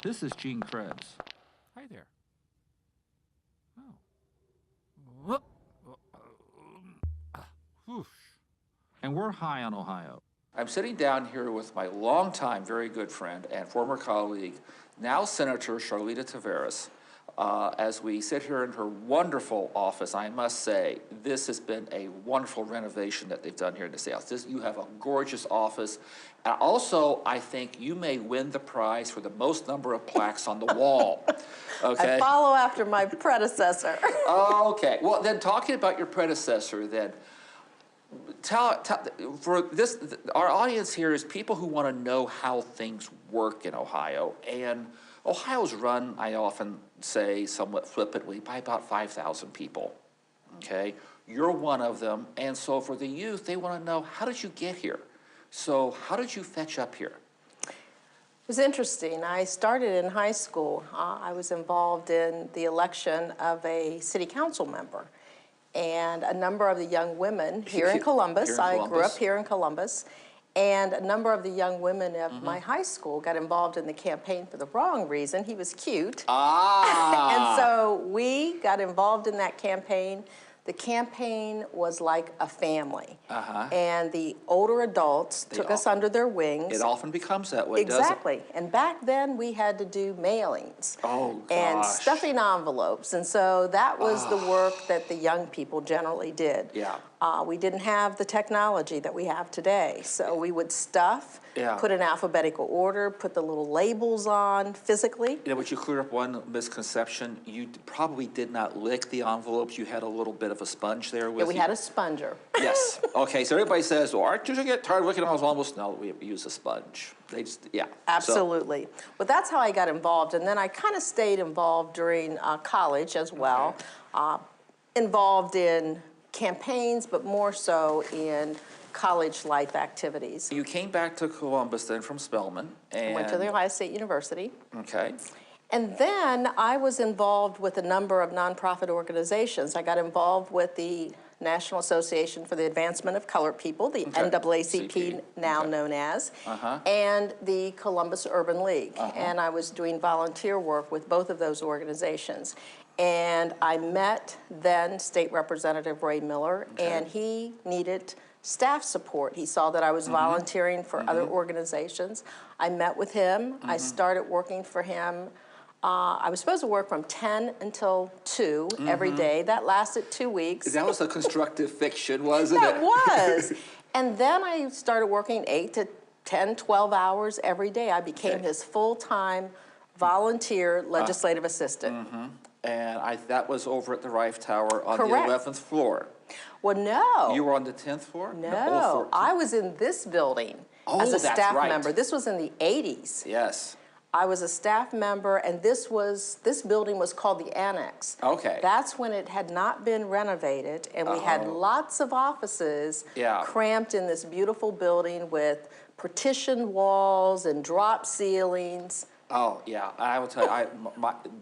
This is Gene Krebs. Hi there. Oh. Whoosh. And we're high on Ohio. I'm sitting down here with my longtime very good friend and former colleague, now Senator Charleta Tavares. As we sit here in her wonderful office, I must say, this has been a wonderful renovation that they've done here in the South. You have a gorgeous office. And also, I think you may win the prize for the most number of plaques on the wall. Okay? I follow after my predecessor. Okay. Well, then talking about your predecessor, then, for this, our audience here is people who want to know how things work in Ohio. And Ohio's run, I often say somewhat flippantly, by about 5,000 people, okay? You're one of them, and so for the youth, they want to know, how did you get here? So how did you fetch up here? It was interesting. I started in high school. I was involved in the election of a city council member. And a number of the young women here in Columbus, I grew up here in Columbus, and a number of the young women of my high school got involved in the campaign for the wrong reason. He was cute. And so we got involved in that campaign. The campaign was like a family. And the older adults took us under their wings. It often becomes that way, doesn't it? Exactly. And back then we had to do mailings. And stuffing envelopes. And so that was the work that the young people generally did. Yeah. We didn't have the technology that we have today. So we would stuff, put in alphabetical order, put the little labels on physically. You know, but you cleared up one misconception. You probably did not lick the envelopes. You had a little bit of a sponge there with you. We had a sponger. Yes. Okay, so everybody says, well, aren't you going to get tired of licking envelopes? No, we use a sponge. They just, Absolutely. So. Well, that's how I got involved. And then I kind of stayed involved during college as well. Involved in campaigns, but more so in college life activities. You came back to Columbus then from Spelman. And went to the Ohio State University. Okay. And then I was involved with a number of nonprofit organizations. I got involved with the National Association for the Advancement of Colored People, the NAACP, now known as, and the Columbus Urban League. And I was doing volunteer work with both of those organizations. And I met then State Representative Ray Miller, and he needed staff support. He saw that I was volunteering for other organizations. I met with him. I started working for him. I was supposed to work from 10 until 2 every day. That lasted 2 weeks. That was a constructive fiction, wasn't it? That was. And then I started working 8 to 10, 12 hours every day. I became his full-time volunteer legislative assistant. And that was over at the Rife Tower on the 11th floor. Well, no. You were on the 10th floor? No, I was in this building as a staff member. This was in the 80s. Yes. I was a staff member, and this building was called the Annex. Okay. That's when it had not been renovated, and we had lots of offices cramped in this beautiful building with partitioned walls and drop ceilings. Oh, yeah. I will tell you,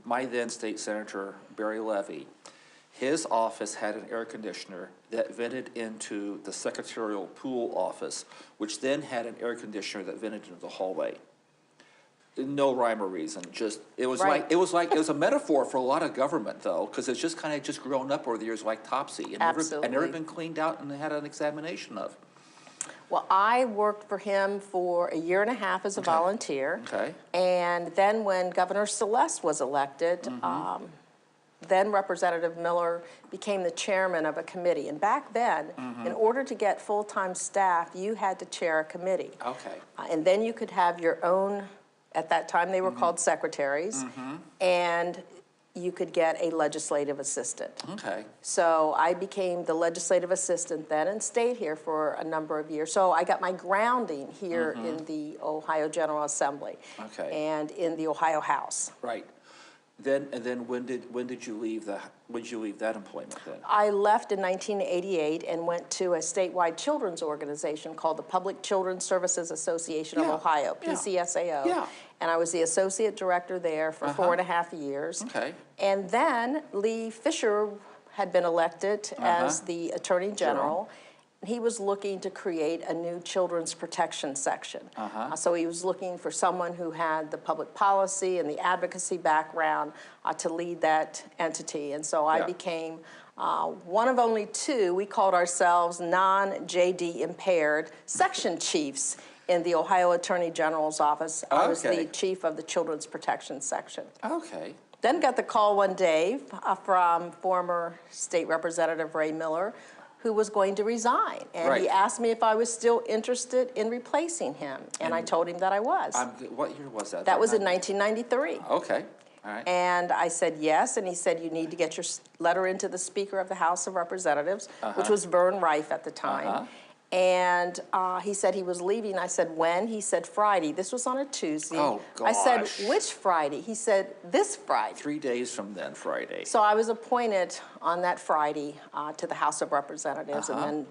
my then state senator, Barry Levy, his office had an air conditioner that vented into the secretarial pool office, which then had an air conditioner that vented into the hallway. No rhyme or reason. Just it was like it was a metaphor for a lot of government, though, because it's just kind of grown up over the years like Topsy, and never been cleaned out and had an examination of. Well, I worked for him for a year and a half as a volunteer. And then when Governor Celeste was elected, then Representative Miller became the chairman of a committee. And back then, in order to get full-time staff, you had to chair a committee. And then you could have your own, at that time they were called secretaries, and you could get a legislative assistant. So I became the legislative assistant then and stayed here for a number of years. So I got my grounding here in the Ohio General Assembly and in the Ohio House. And then when did you leave that employment then? I left in 1988 and went to a statewide children's organization called the Public Children's Services Association of Ohio, PCSAO. And I was the associate director there for 4.5 years. And then Lee Fisher had been elected as the Attorney General. he was looking to create a new children's protection section. So he was looking for someone who had the public policy and the advocacy background to lead that entity. And so I became one of only two. We called ourselves non-JD impaired section chiefs in the Ohio Attorney General's office. I was the chief of the Children's Protection Section. Okay. Then got the call one day from former State Representative Ray Miller, who was going to resign. And he asked me if I was still interested in replacing him. And I told him that I was. What year was that? That was in 1993. Okay. All right. And I said yes, and he said, you need to get your letter into the Speaker of the House of Representatives, which was Vern Rife at the time. And he said he was leaving. I said, when? He said, Friday. This was on a Tuesday. Oh, gosh. I said, which Friday? He said, this Friday. 3 days from then, Friday. So I was appointed on that Friday to the House of Representatives, and then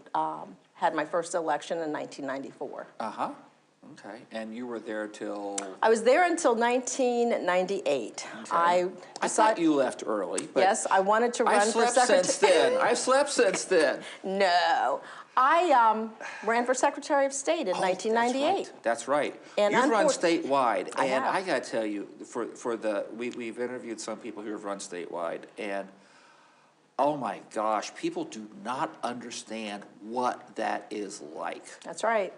had my first election in 1994. Okay. And you were there till? I was there until 1998. I thought you left early. But yes, I wanted to run for secretary. I've slept since then. No. I ran for Secretary of State in 1998. That's right. And you've run statewide, I and have. I got to tell you, we've interviewed some people who have run statewide, and oh my gosh, people do not understand what that is like. That's right.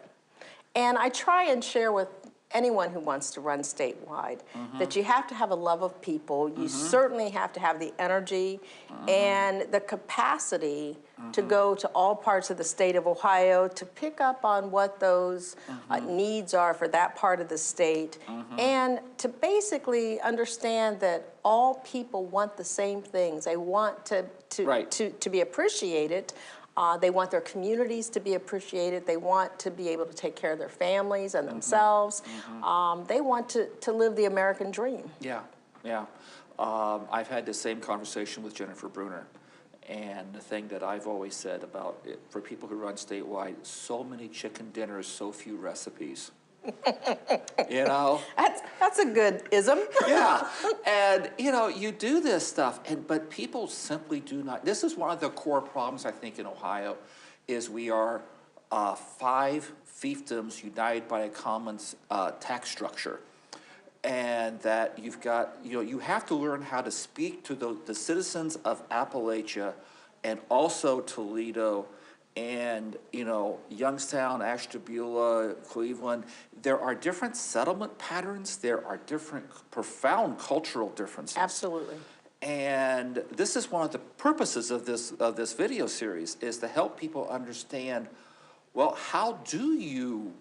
And I try and share with anyone who wants to run statewide that you have to have a love of people. You certainly have to have the energy and the capacity to go to all parts of the state of Ohio, to pick up on what those needs are for that part of the state, and to basically understand that all people want the same things. They want to be appreciated. They want their communities to be appreciated. They want to be able to take care of their families and themselves. They want to live the American dream. Yeah, yeah. I've had the same conversation with Jennifer Bruner. And the thing that I've always said about it, for people who run statewide, so many chicken dinners, so few recipes. You know? That's a good ism. Yeah. And, you know, you do this stuff, but people simply do not. This is one of the core problems, I think, in Ohio, is we are 5 fiefdoms united by a common tax structure. And that you've got, you have to learn how to speak to the citizens of Appalachia and also Toledo and, Youngstown, Ashtabula, Cleveland. There are different settlement patterns. There are different profound cultural differences. Absolutely. And this is one of the purposes of this video series, is to help people understand, well, how do you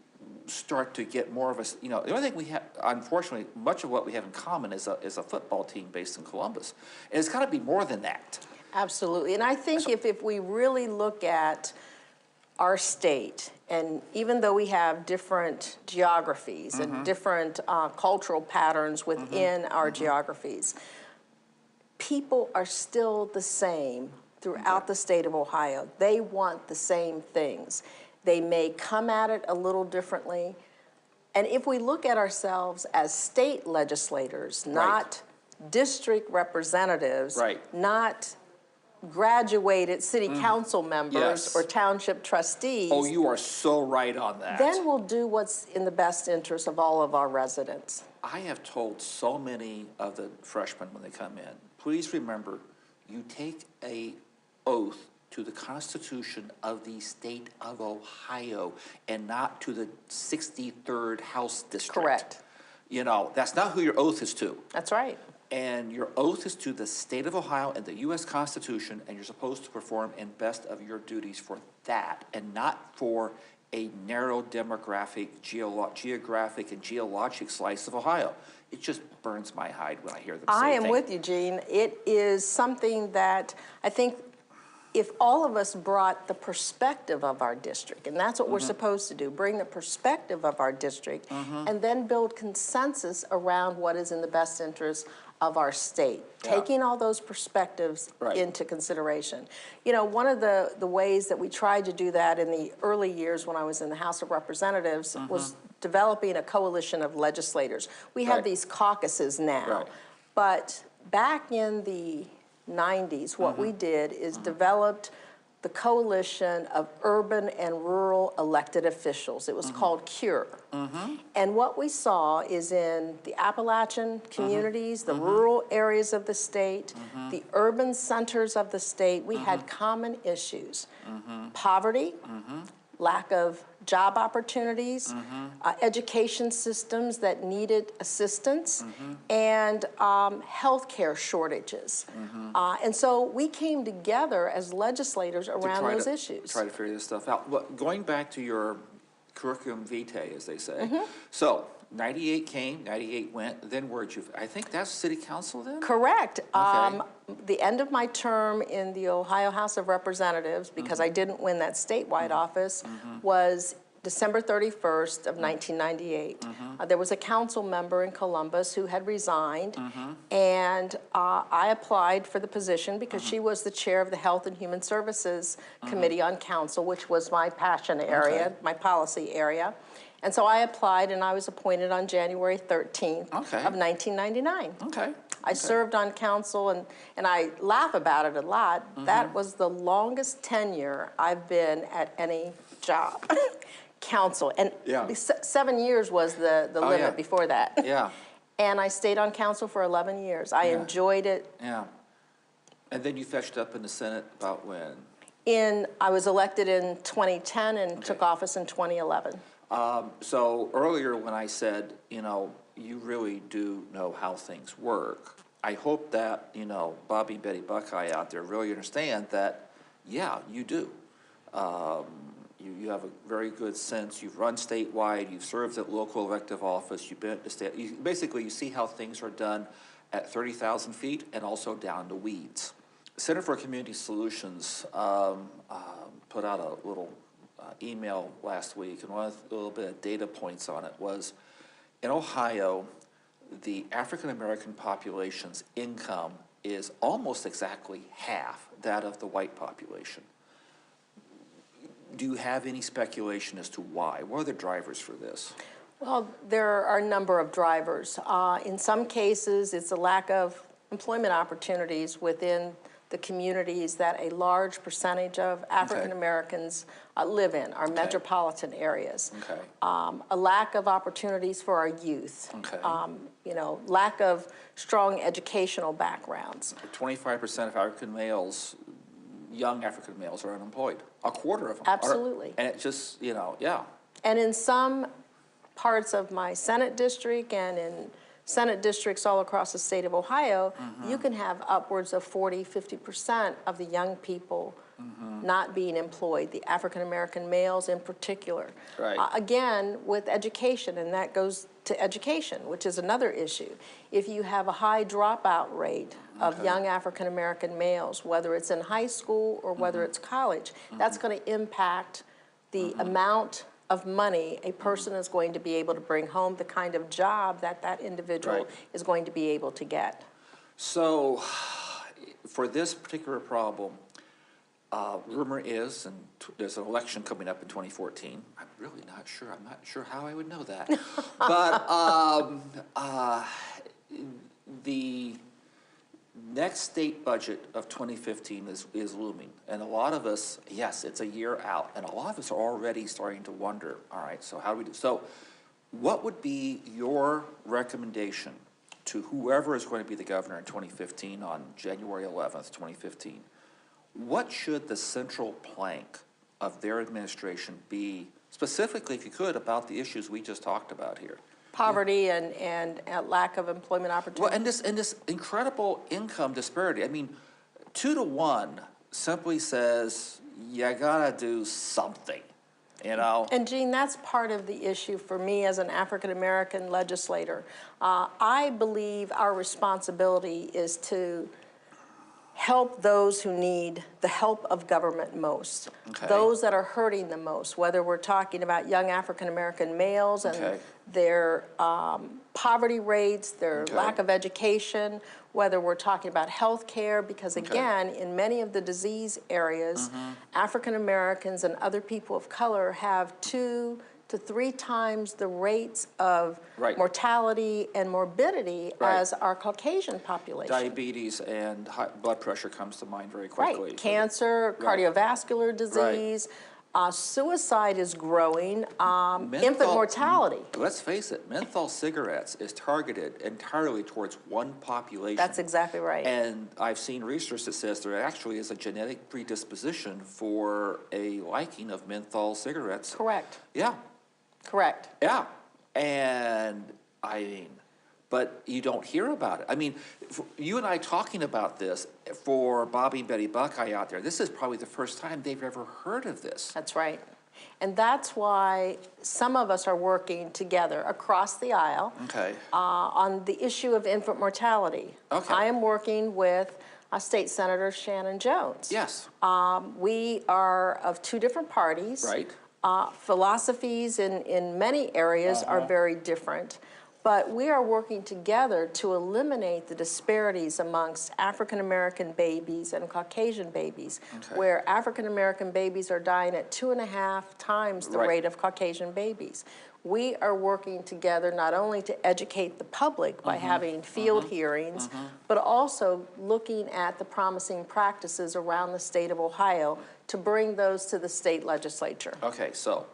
start to get more of a, the only thing we have, unfortunately, much of what we have in common is a football team based in Columbus. And it's got to be more than that. Absolutely. And I think if we really look at our state, and even though we have different geographies and different cultural patterns within our geographies, people are still the same throughout the state of Ohio. They want the same things. They may come at it a little differently. And if we look at ourselves as state legislators, not district representatives, not graduated city council members or township trustees. Oh, you are so right on that. Then we'll do what's in the best interest of all of our residents. I have told so many of the freshmen when they come in, please remember, you take an oath to the Constitution of the state of Ohio and not to the 63rd House District. Correct. That's not who your oath is to. That's right. And your oath is to the state of Ohio and the U.S. Constitution, and you're supposed to perform in best of your duties for that, and not for a narrow demographic, geographic, and geologic slice of Ohio. It just burns my hide when I hear them say I am with you, Gene. It is something that I think if all of us brought the perspective of our district, and that's what we're supposed to do, bring the perspective of our district, and then build consensus around what is in the best interest of our state, taking all those perspectives into consideration. One of the ways that we tried to do that in the early years when I was in the House of Representatives was developing a coalition of legislators. We have these caucuses now, but back in the 90s, what we did is developed the coalition of urban and rural elected officials. It was called CURE. And what we saw is in the Appalachian communities, the rural areas of the state, the urban centers of the state, we had common issues. Poverty, lack of job opportunities, education systems that needed assistance, and healthcare shortages. And so we came together as legislators around those issues. Try to figure this stuff out. Well, going back to your curriculum vitae, as they say. So 98 came, 98 went, then where'd you, I think that's city council then? Correct. Okay. The end of my term in the Ohio House of Representatives, because I didn't win that statewide office, was December 31st of 1998. There was a council member in Columbus who had resigned, and I applied for the position because she was the chair of the Health and Human Services Committee on Council, which was my passion area, my policy area. And so I applied, and I was appointed on January 13th of 1999. I served on council, and I laugh about it a lot. That was the longest tenure I've been at any job. Council, and 7 years was the limit before that. And I stayed on council for 11 years. I enjoyed it. And then you fetched up in the Senate about when? I was elected in 2010 and took office in 2011. So earlier when I said, you know, you really do know how things work, I hope that, you know, Bobby and Betty Buckeye out there really understand that, yeah, you do. You have a very good sense. You've run statewide. You've served at local elective office. You've been at the state. Basically, you see how things are done at 30,000 feet and also down to weeds. Center for Community Solutions put out a little email last week, and a little bit of data points on it was, in Ohio, the African American population's income is almost exactly half that of the white population. Do you have any speculation as to why? What are the drivers for this? Well, there are a number of drivers. In some cases, it's a lack of employment opportunities within the communities that a large percentage of African Americans live in, our metropolitan areas. A lack of opportunities for our youth. You know, lack of strong educational backgrounds. 25% of African males, young African males, are unemployed. A quarter of them. Absolutely. And it just, you know, And in some parts of my Senate district and in Senate districts all across the state of Ohio, you can have upwards of 40, 50% of the young people not being employed, the African American males in particular. Again, with education, and that goes to education, which is another issue. If you have a high dropout rate of young African American males, whether it's in high school or whether it's college, that's going to impact the amount of money a person is going to be able to bring home, the kind of job that that individual is going to be able to get. So for this particular problem, rumor is, and there's an election coming up in 2014. I'm really not sure. I'm not sure how I would know that. But the next state budget of 2015 is looming. And a lot of us, yes, it's a year out, and a lot of us are already starting to wonder, all right, so how do we do? So what would be your recommendation to whoever is going to be the governor in 2015 on January 11th, 2015? What should the central plank of their administration be, specifically, if you could, about the issues we just talked about here? Poverty and lack of employment opportunities. Well, and this incredible income disparity. I mean, 2 to 1 simply says you gotta do something, you know? And Gene, that's part of the issue for me as an African American legislator. I believe our responsibility is to help those who need the help of government most, those that are hurting the most, whether we're talking about young African American males and their poverty rates, their lack of education, whether we're talking about health care, because again, in many of the disease areas, African Americans and other people of color have 2 to 3 times the rates of Right. mortality and morbidity Right. as our Caucasian population. Diabetes and high blood pressure comes to mind very quickly. Right, cancer, Right. cardiovascular disease, suicide is growing, infant mortality. Let's face it, menthol cigarettes is targeted entirely towards one population. That's exactly right. And I've seen research that says there actually is a genetic predisposition for a liking of menthol cigarettes. Correct, Yeah, correct. yeah. And I mean, but you don't hear about it. I mean, you and I talking about this, for Bobby and Betty Buckeye out there, this is probably the first time they've ever heard of this. That's right. And that's why some of us are working together across the aisle Okay. on the issue of infant mortality. Okay. I am working with State Senator Shannon Jones. Yes. We are of 2 different parties. Right. Philosophies in many areas are very different. But we are working together to eliminate the disparities amongst African-American babies and Caucasian babies, Okay. where African-American babies are dying at 2.5 times the Right. rate of Caucasian babies. We are working together not only to educate the public by having field hearings, but also looking at the promising practices around the state of Ohio to bring those to the state legislature. Okay, so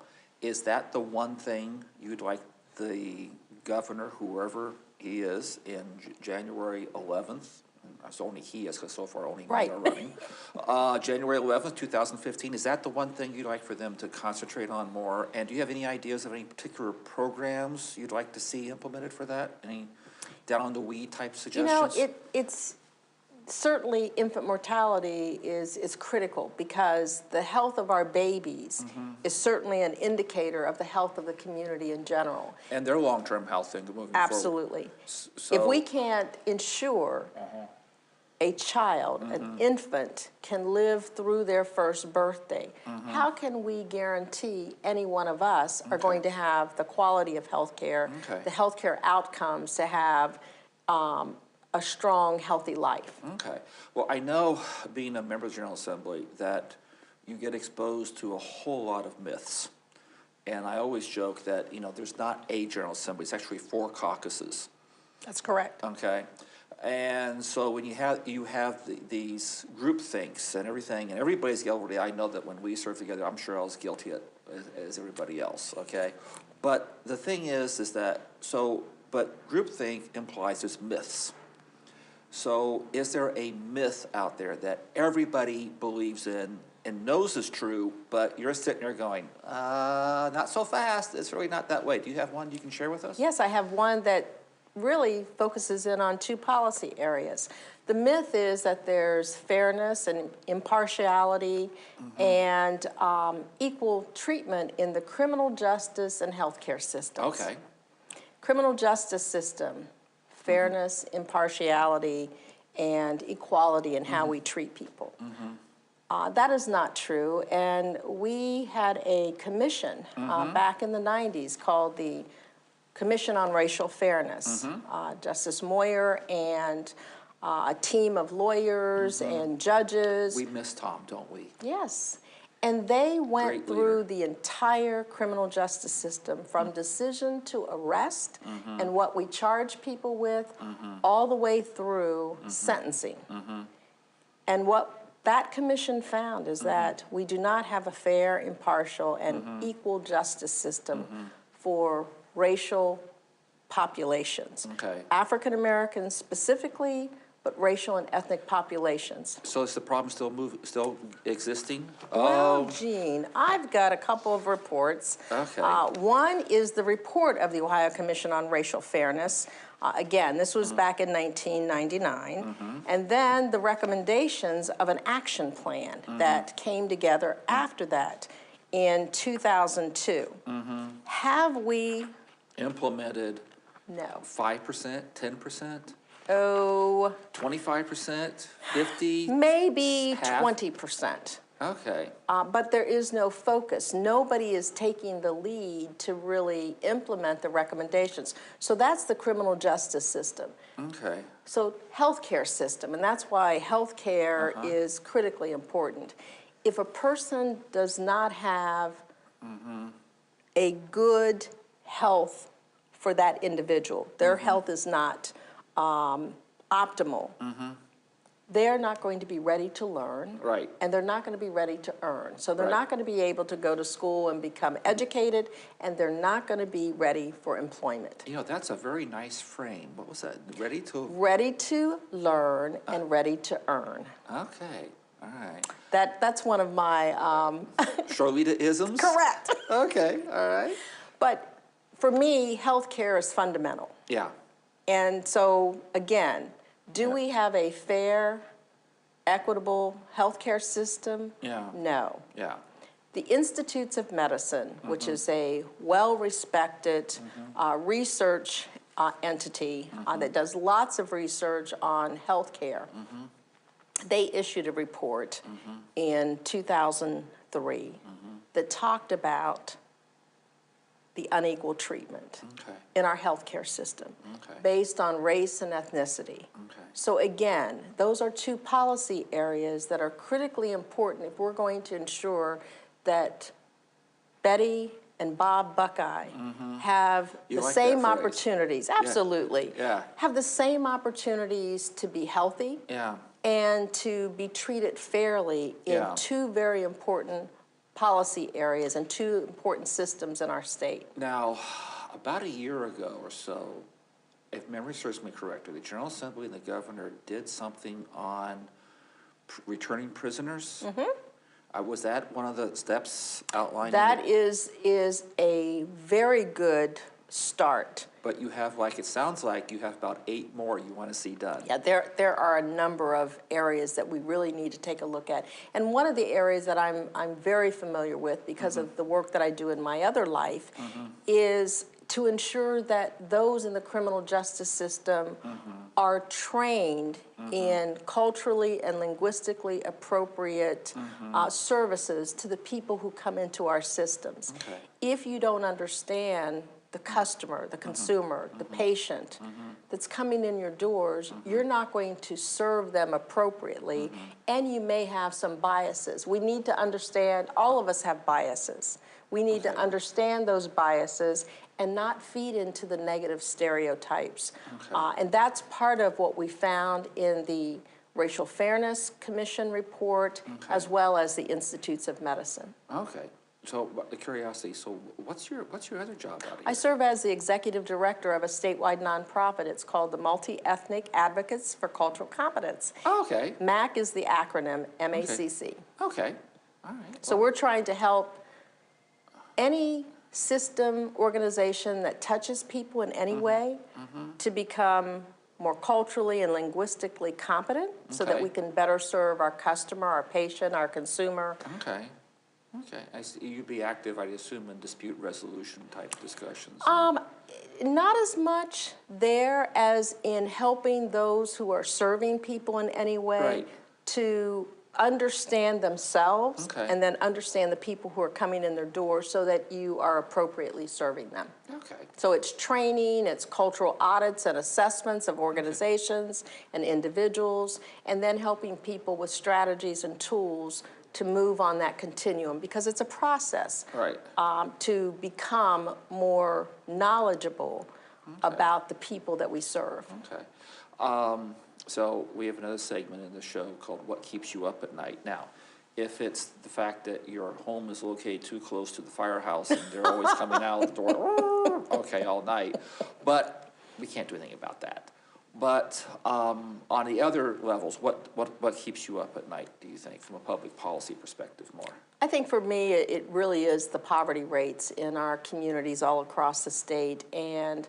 is that the one thing you'd like the governor, whoever he is, in January 11th, it's only he is, because so far only Right. men are running, January 11th, 2015, is that the one thing you'd like for them to concentrate on more? And do you have any ideas of any particular programs you'd like to see implemented for that? Any down-on-the-weed type suggestions? It's certainly infant mortality is critical because the health of our babies is certainly an indicator of the health of the community in general. And their long-term health thing moving forward. Absolutely. So, If we can't ensure a child, an infant, can live through their first birthday, how can we guarantee any one of us are going to have the quality of health care, Okay. the health care outcomes to have a strong, healthy life? Okay. Well, I know, being a member of the General Assembly, that you get exposed to a whole lot of myths. And I always joke that, there's not a General Assembly, it's actually 4 caucuses, That's correct. okay? And so when you have these group thinks and everything, and everybody's guilty. I know that when we served together, I'm sure I was guilty as everybody else, okay? But the thing is that, but groupthink implies there's myths. So is there a myth out there that everybody believes in and knows is true, but you're sitting there going, not so fast, it's really not that way? Do you have one you can share with us? Yes, I have one that really focuses in on 2 policy areas. The myth is that there's fairness and impartiality and equal treatment in the criminal justice and healthcare systems. Okay. Criminal justice system, fairness, impartiality, and equality in how we treat people. That is not true, and we had a commission back in the 90s called the Commission on Racial Fairness. Justice Moyer and a team of lawyers and judges. We miss Tom, don't we? Yes. And they went Great through leader. the entire criminal justice system from decision to arrest and what we charge people with all the way through sentencing. And what that commission found is that we do not have a fair, impartial, and equal justice system for racial populations. Okay. African Americans specifically, but racial and ethnic populations. So is the problem still existing? Well, Gene, I've got a couple of reports. Okay. One is the report of the Ohio Commission on Racial Fairness. Again, this was back in 1999. And then the recommendations of an action plan that came together after that in 2002. Have we? Implemented No. 5%, 10%, Oh, 25%, 50%? maybe Half? 20%. Okay. But there is no focus. Nobody is taking the lead to really implement the recommendations. So that's the criminal justice system. Okay. So healthcare system, and that's why healthcare is critically important. If a person does not have a good health for that individual. Their health is not optimal. They're not going to be ready to learn. Right. And they're not going to be ready to earn. So they're Right. not going to be able to go to school and become educated, and they're not going to be ready for employment. You know, that's a very nice frame. What was that? Ready to? Ready to learn and ready to earn. Okay. All right. That's one of my Charleta-isms? correct. Okay. All right. But for me, healthcare is fundamental. Yeah. And so, again, do Yeah. we have a fair, equitable healthcare system? Yeah. No. Yeah. The Institutes of Medicine, which is a well-respected research entity that does lots of research on healthcare, they issued a report in 2003 that talked about the unequal treatment Okay. in our healthcare system Okay. based on race and ethnicity. Okay. So again, those are two policy areas that are critically important if we're going to ensure that Betty and Bob Buckeye have You the like same that phrase. opportunities, absolutely, Yeah. have the same opportunities to be healthy Yeah. and to be treated fairly in Yeah. two very important policy areas and two important systems in our state. Now, about a year ago or so, if memory serves me correctly, the General Assembly and the governor did something on returning prisoners. Was that one of the steps outlined? That is a very good start. But you have, like, it sounds like you have about 8 more you want to see done. Yeah, there are a number of areas that we really need to take a look at. And one of the areas that I'm very familiar with because of the work that I do in my other life is to ensure that those in the criminal justice system are trained in culturally and linguistically appropriate services to the people who come into our systems. Okay. If you don't understand the customer, the consumer, the patient that's coming in your doors, you're not going to serve them appropriately, and you may have some biases. We need to understand, all of us have biases. We need to understand those biases and not feed into the negative stereotypes. And that's part of what we found in the Racial Fairness Commission report, as well as the Institutes of Medicine. Okay. So, the curiosity, so what's your other job out of here? I serve as the executive director of a statewide nonprofit. It's called the Multi-Ethnic Advocates for Cultural Competence. Oh, okay. MAC is the acronym, MACC. Okay. All right. So we're trying to help any system, organization that touches people in any way to become more culturally and linguistically competent so that Okay. we can better serve our customer, our patient, our consumer. Okay. Okay. I see. You'd be active, I'd assume, in dispute resolution type discussions. Not as much there as in helping those who are serving people in any way Right. to understand themselves Okay. and then understand the people who are coming in their doors so that you are appropriately serving them. Okay. So it's training, it's cultural audits and assessments of organizations and individuals, and then helping people with strategies and tools to move on that continuum, because it's a process Right. to become more knowledgeable about the people that we serve. Okay. So we have another segment in the show called What Keeps You Up at Night. Now, if it's the fact that your home is located too close to the firehouse and they're always coming out of the door, okay, all night. But we can't do anything about that. But on the other levels, what keeps you up at night, do you think, from a public policy perspective more? I think for me, it really is the poverty rates in our communities all across the state, and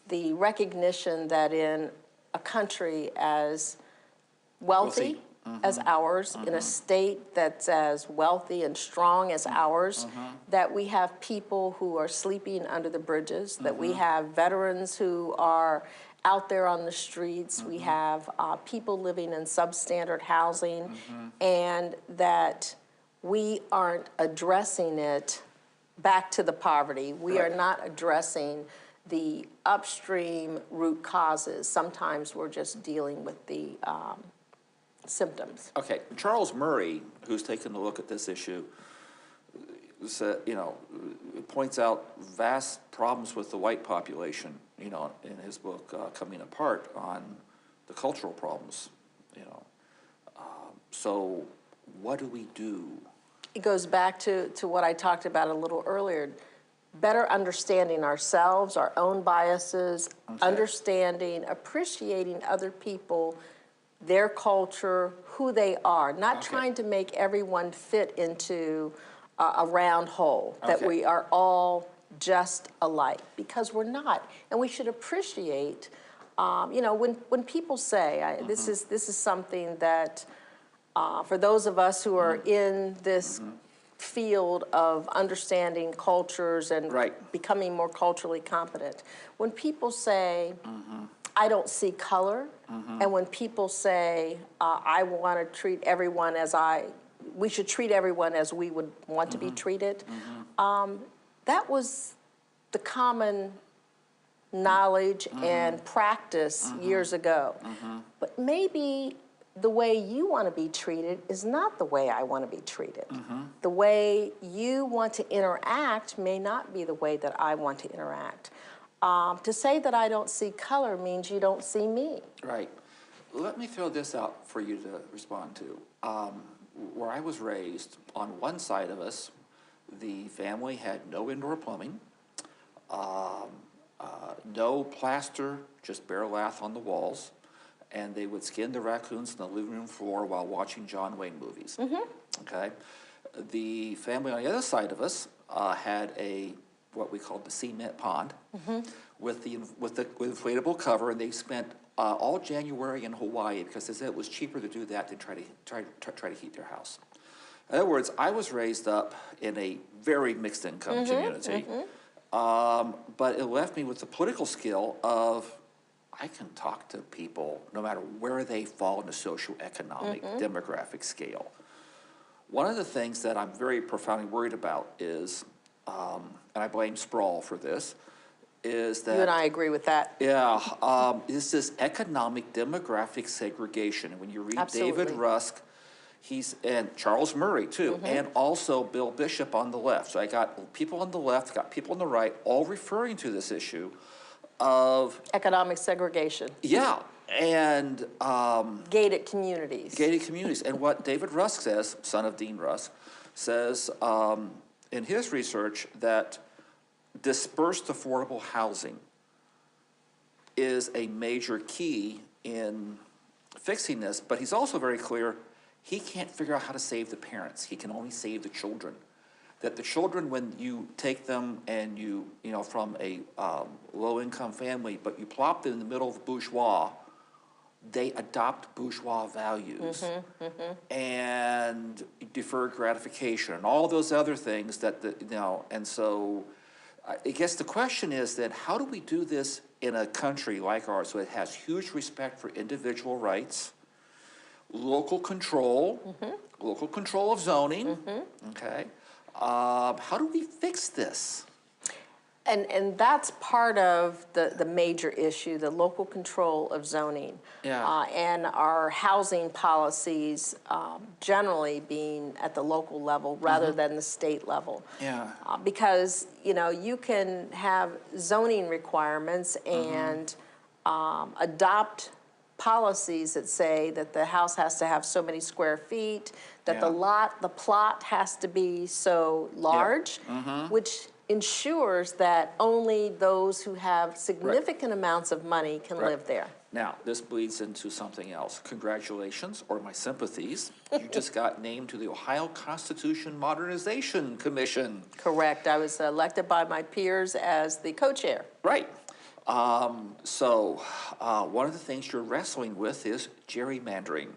the recognition that in a country as wealthy as ours, in a state that's as wealthy and strong as ours, that we have people who are sleeping under the bridges, that we have veterans who are out there on the streets, we have people living in substandard housing, and that we aren't addressing it back to the poverty. We are not addressing the upstream root causes. Sometimes we're just dealing with the symptoms. Okay, Charles Murray, who's taken a look at this issue, points out vast problems with the white population, in his book, Coming Apart, on the cultural problems, So what do we do? It goes back to what I talked about a little earlier. Better understanding ourselves, our own biases, understanding, appreciating other people, their culture, who they are, not trying to make everyone fit into a round hole, that we are all just alike, because we're not. And we should appreciate, when people say, this is something that, for those of us who are in this field of understanding cultures and becoming more culturally competent, when people say, I don't see color, and when people say, I want to treat everyone we should treat everyone as we would want to be treated, that was the common knowledge and practice years ago. But maybe the way you want to be treated is not the way I want to be treated. The way you want to interact may not be the way that I want to interact. To say that I don't see color means you don't see me. Right. Let me throw this out for you to respond to. Where I was raised, on one side of us, the family had no indoor plumbing, no plaster, just bare lath on the walls, and they would skin the raccoons on the living room floor while watching John Wayne movies. Okay. The family on the other side of us had what we called the cement pond with the inflatable cover, and they spent all January in Hawaii because they said it was cheaper to do that than try to heat their house. In other words, I was raised up in a very mixed income community, but it left me with the political skill of I can talk to people no matter where they fall in the socioeconomic demographic scale. One of the things that I'm very profoundly worried about is, and I blame Sproul for this, is that... You and I agree with that. Yeah, is this economic demographic segregation. And when you read David Rusk, and Charles Murray too, and also Bill Bishop on the left. So I got people on the left, got people on the right, all referring to this issue of... Economic segregation. Yeah, and... gated communities. Gated communities. And what David Rusk says, son of Dean Rusk, says in his research that dispersed affordable housing is a major key in fixing this, but he's also very clear he can't figure out how to save the parents. He can only save the children. That the children, when you take them and you from a low-income family, but you plop them in the middle of bourgeois, they adopt bourgeois values and deferred gratification and all those other things and so I guess the question is then, how do we do this in a country like ours so it has huge respect for individual rights, local control of zoning, okay? How do we fix this? And that's part of the major issue, the local control of zoning. And our housing policies generally being at the local level rather than the state level. Because, you can have zoning requirements and adopt policies that say that the house has to have so many square feet, that the plot has to be so large, which ensures that only those who have significant amounts of money can live there. Now, this bleeds into something else. Congratulations, or my sympathies. You just got named to the Ohio Constitution Modernization Commission. Correct. I was elected by my peers as the co-chair. Right. So one of the things you're wrestling with is gerrymandering,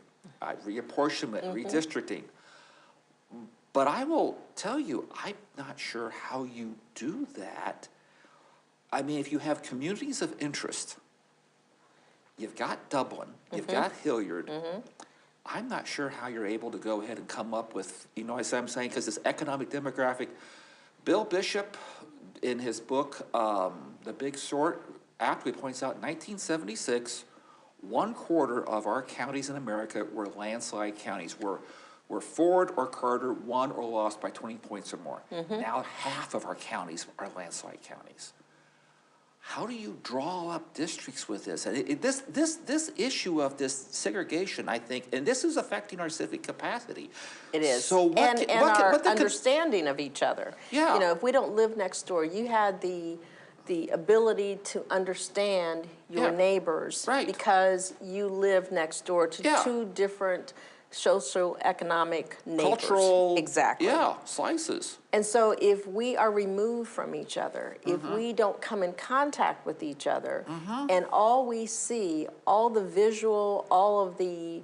reapportionment, redistricting. But I will tell you, I'm not sure how you do that. I mean, if you have communities of interest, you've got Dublin, you've got Hilliard, I'm not sure how you're able to go ahead and come up with, as I'm saying, because this economic demographic, Bill Bishop, in his book, The Big Sort, aptly points out, in 1976, 1/4 of our counties in America were landslide counties, were where Ford or Carter won or lost by 20 points or more. Now half of our counties are landslide counties. How do you draw up districts with this? And this issue of this segregation, I think, and this is affecting our civic capacity. It is. So what and can, what our can, what can, understanding of each other. Yeah. You know, if we don't live next door, you had the ability to understand your neighbors, right, because you live next door to two different socioeconomic neighbors. Cultural, exactly. Slices. And so if we are removed from each other, if we don't come in contact with each other, and all we see, all the visual, all of the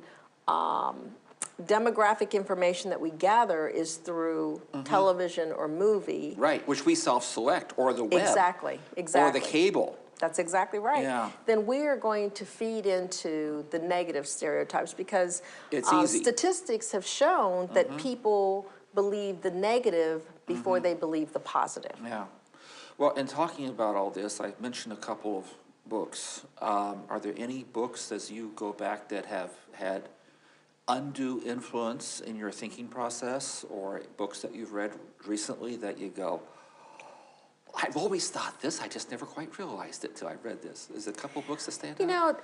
demographic information that we gather is through television or movie. Right, which we self-select, or the web. Exactly. Or the cable. That's exactly right. Yeah. Then we are going to feed into the negative stereotypes, because it's easy. Statistics have shown that people believe the negative before they believe the positive. Yeah. Well, in talking about all this, I mentioned a couple of books. Are there any books as you go back that have had undue influence in your thinking process, or books that you've read recently that you go, I've always thought this, I just never quite realized it till I read this? Is there a couple books that stand out? You know,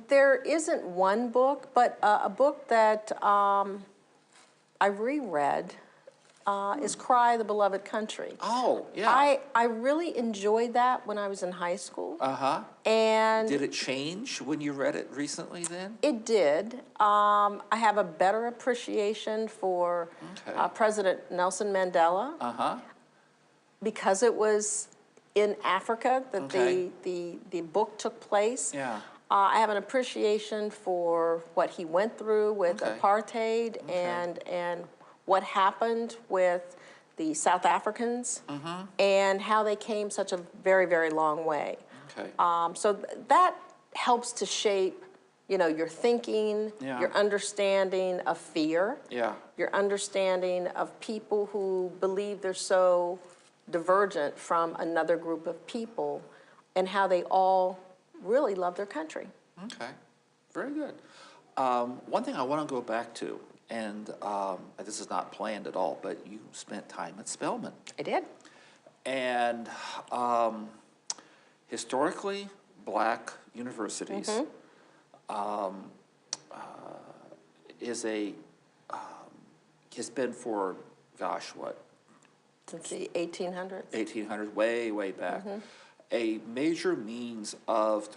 there isn't one book, but a book that I reread is Cry, the Beloved Country. Oh, yeah. I really enjoyed that when I was in high school. Uh-huh. And did it change when you read it recently then? It did. I have a better appreciation for President Nelson Mandela. Uh-huh. Because it was in Africa that the book took place. Yeah. I have an appreciation for what he went through with apartheid and what happened with the South Africans and how they came such a very, very long way. Okay. So that helps to shape, you know, your thinking, your understanding of fear, your understanding of people who believe they're so divergent from another group of people, and how they all really love their country. Okay, very good. One thing I want to go back to, and this is not planned at all, but you spent time at Spelman. I did. And historically, black universities has been for, gosh, what? Since the 1800s? 1800s, way, way back. A major means of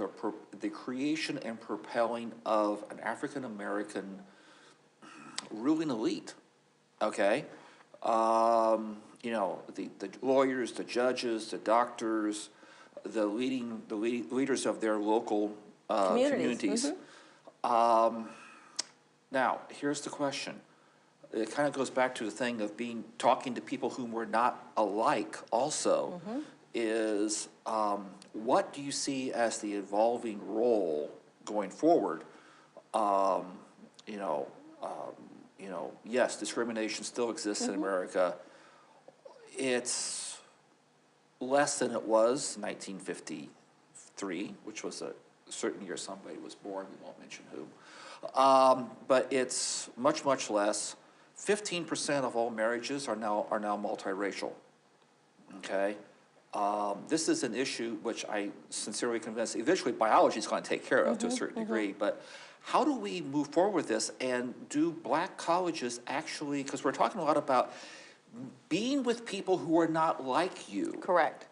the creation and propelling of an African-American ruling elite, okay? You know, the lawyers, the judges, the doctors, the leaders of their local communities. Now, here's the question. It kind of goes back to the thing of talking to people whom were not alike also, is what do you see as the evolving role going forward? Yes, discrimination still exists in America. It's less than it was in 1953, which was a certain year somebody was born, we won't mention who. But it's much, much less. 15% of all marriages are now multiracial. Okay, this is an issue which I sincerely convinced eventually biology is going to take care of to a certain degree. But how do we move forward with this, and do black colleges actually? Because we're talking a lot about being with people who are not like you. Correct.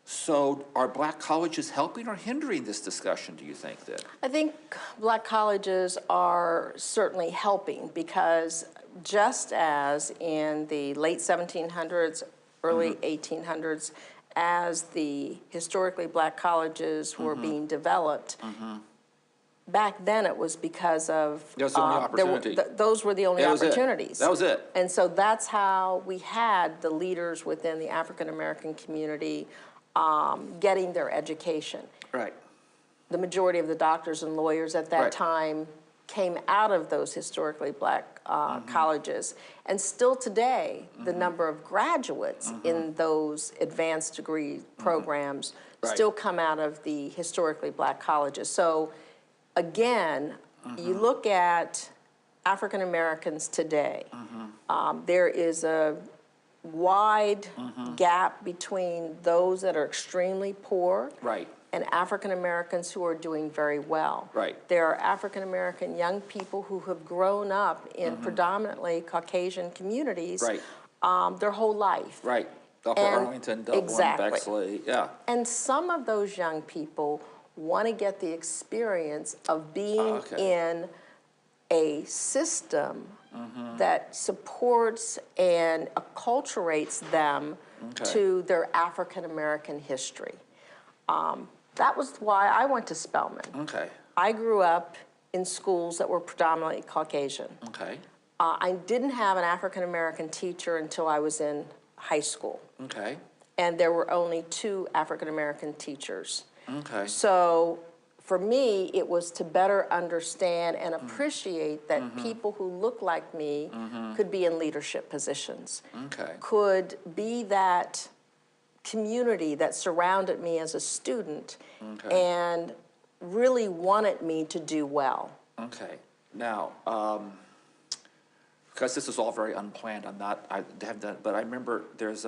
So are black colleges helping or hindering this discussion, do you think, then? I think black colleges are certainly helping, because just as in the late 1700s, early 1800s, as the historically black colleges were being developed, back then it was because of That's the only opportunity. Those were the only opportunities. That was it. And so that's how we had the leaders within the African American community getting their education. Right. The majority of the doctors and lawyers at that time came out of those historically black colleges. And still today, the number of graduates in those advanced degree programs still come out of the historically black colleges. So again, you look at African Americans today, there is a wide gap between those that are extremely poor Right. and African Americans who are doing very well. Right. There are African American young people who have grown up in predominantly Caucasian communities Right. Their whole life. Right. Upper And- Arlington, Dublin, exactly. Bexley, yeah. And some of those young people want to get the experience of being Okay. in a system that supports and acculturates them Okay. to their African American history. That was why I went to Spelman. Okay. I grew up in schools that were predominantly Caucasian. Okay. I didn't have an African American teacher until I was in high school, Okay. and there were only 2 African American teachers. Okay. So for me, it was to better understand and appreciate that people who look like me could be in leadership positions, Okay. could be that community that surrounded me as a student and really wanted me to do well. Okay. Now, because this is all very unplanned, I haven't done, but I remember there's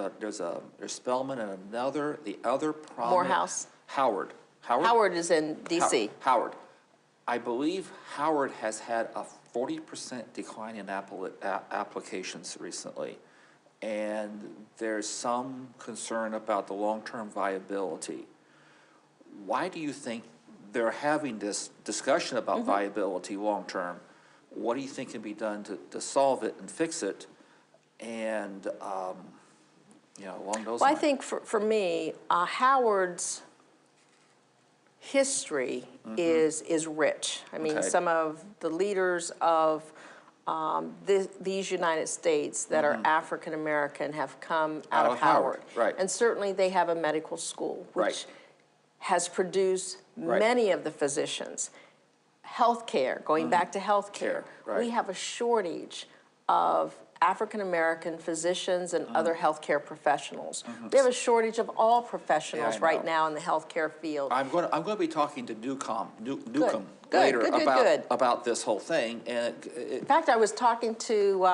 Spelman and the other prominent. Morehouse. Howard. Howard is in DC. Howard. I believe Howard has had a 40% decline in applications recently. And there's some concern about the long-term viability. Why do you think they're having this discussion about viability long-term? What do you think can be done to solve it and fix it? And, along those Well, I lines. think for me, Howard's history is rich. I mean, Okay. some of the leaders of these United States that are African American have come out of Howard. Right. And certainly they have a medical school, which Right. has produced Right. many of the physicians. Healthcare, going back to healthcare, Right. we have a shortage of African American physicians and other healthcare professionals. We have a shortage of all professionals know. right now in the healthcare field. I'm going to be talking to Newcomb Good, later good. about this whole thing, and In fact, I was talking to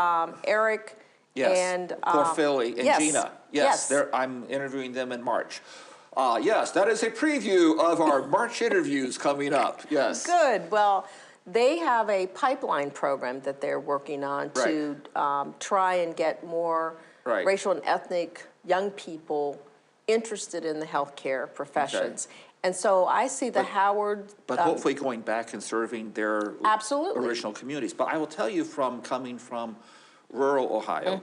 Eric yes, and Porphyry and yes, Gina. yes. I'm interviewing them in March. Yes, that is a preview of our March interviews coming up. Yes. Good. Well, they have a pipeline program that they're working on to try and get more Right. racial and ethnic young people interested in the healthcare professions. And so I see the Howard. But hopefully going back and serving their Absolutely. original communities. But I will tell you, coming from rural Ohio,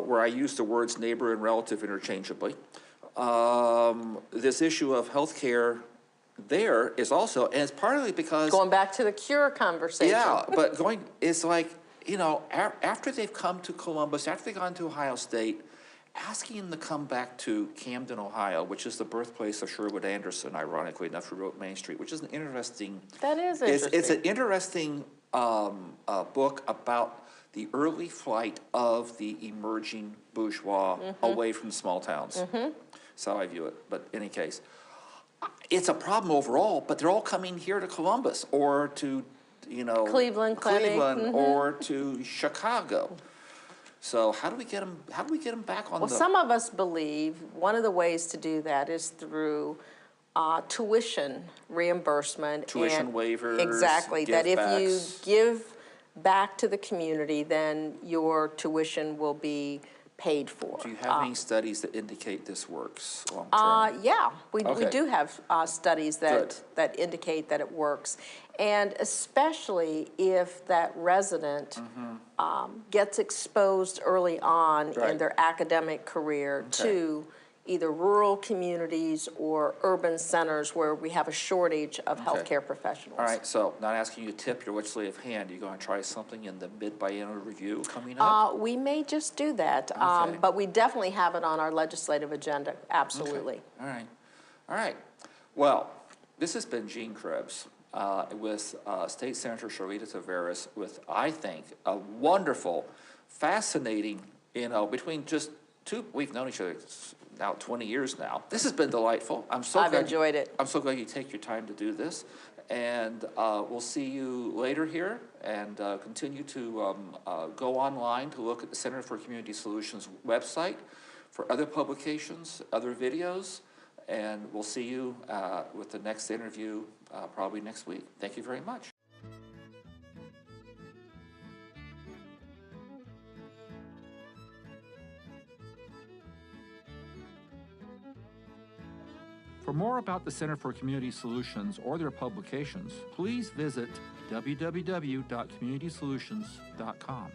where I use the words neighbor and relative interchangeably, this issue of healthcare there is also, and it's partly because Going back to the cure conversation. yeah, but it's like, after they've come to Columbus, after they've gone to Ohio State, asking them to come back to Camden, Ohio, which is the birthplace of Sherwood Anderson, ironically enough, who wrote Main Street, which is an interesting. That is interesting. It's an interesting book about the early flight of the emerging bourgeois away from small towns. That's how I view it. But in any case, it's a problem overall, but they're all coming here to Columbus or to, Cleveland Clinic. or to Chicago. So how do we get them? How do we get them back on Well, some of us believe one of the ways to do that is through tuition reimbursement. Tuition and waivers, Exactly. That if you give-backs. give back to the community, then your tuition will be paid for. Do you have any studies that indicate this works long term? Yeah, we Okay. do have studies Good. that indicate that it works. And especially if that resident gets exposed early on in Right. their academic career to either rural communities or urban centers where we have a shortage of healthcare professionals. All right, so not asking you to tip your legislative hand, you going to try something in the mid-biennial review coming up? We may just do that, Okay. but we definitely have it on our legislative agenda, absolutely. All right. Well, this has been Gene Krebs with State Senator Charleta Tavares with, I think, a wonderful, fascinating, between just two, we've known each other now 20 years now. This has been delightful. I've enjoyed it. I'm so glad you take your time to do this. And we'll see you later here, and continue to go online to look at the Center for Community Solutions website for other publications, other videos, and we'll see you with the next interview probably next week. Thank you very much. For more about the Center for Community Solutions or their publications, please visit www.communitysolutions.com.